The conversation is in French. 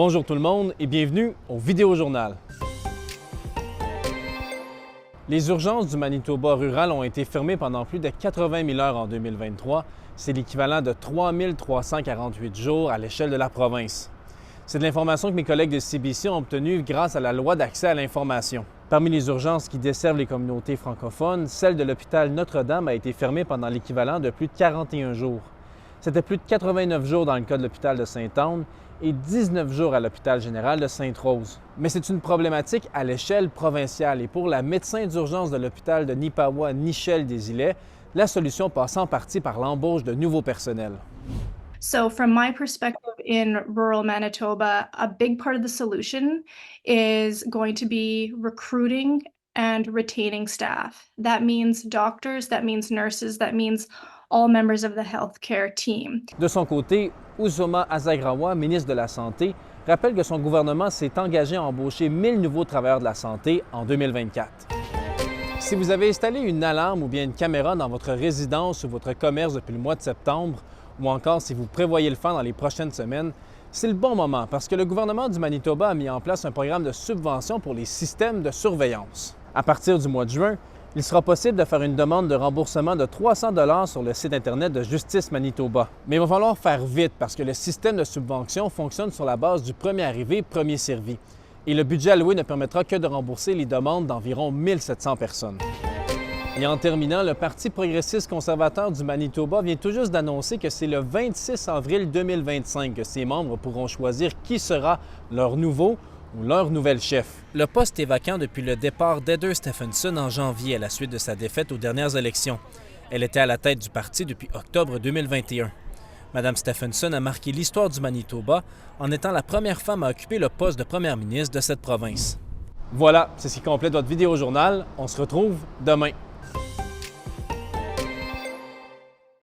Bonjour tout le monde et bienvenue au Vidéojournal. Les urgences du Manitoba rural ont été fermées pendant plus de 80 000 heures en 2023. C'est l'équivalent de 3 348 jours à l'échelle de la province. C'est de l'information que mes collègues de CBC ont obtenue grâce à la loi d'accès à l'information. Parmi les urgences qui desservent les communautés francophones, celle de l'hôpital Notre-Dame a été fermée pendant l'équivalent de plus de 41 jours. C'était plus de 89 jours dans le cas de l'hôpital de Sainte-Anne et 19 jours à l'hôpital général de Sainte-Rose. Mais c'est une problématique à l'échelle provinciale et pour la médecin d'urgence de l'hôpital de Nipawa, Nichelle Desilets, la solution passe en partie par l'embauche de nouveaux personnels. So from my perspective in rural Manitoba, a big part of the solution is going to be recruiting and retaining staff. That means doctors, that means nurses, that means all members of the healthcare team. De son côté, Uzoma Azagrawa, ministre de la Santé, rappelle que son gouvernement s'est engagé à embaucher 1000 nouveaux travailleurs de la santé en 2024. Si vous avez installé une alarme ou bien une caméra dans votre résidence ou votre commerce depuis le mois de septembre, ou encore si vous prévoyez le faire dans les prochaines semaines, c'est le bon moment parce que le gouvernement du Manitoba a mis en place un programme de subvention pour les systèmes de surveillance. À partir du mois de juin, il sera possible de faire une demande de remboursement de 300 $ sur le site Internet de Justice Manitoba. Mais il va falloir faire vite parce que le système de subvention fonctionne sur la base du premier arrivé, premier servi. Et le budget alloué ne permettra que de rembourser les demandes d'environ 1700 personnes. Et en terminant, le Parti progressiste conservateur du Manitoba vient tout juste d'annoncer que c'est le 26 avril 2025 que ses membres pourront choisir qui sera leur nouveau ou leur nouvelle chef. Le poste est vacant depuis le départ d'Heather Stefanson en janvier à la suite de sa défaite aux dernières élections. Elle était à la tête du parti depuis octobre 2021. Mme Stefanson a marqué l'histoire du Manitoba en étant la première femme à occuper le poste de première ministre de cette province. Voilà, c'est ce qui complète votre vidéojournal. On se retrouve demain.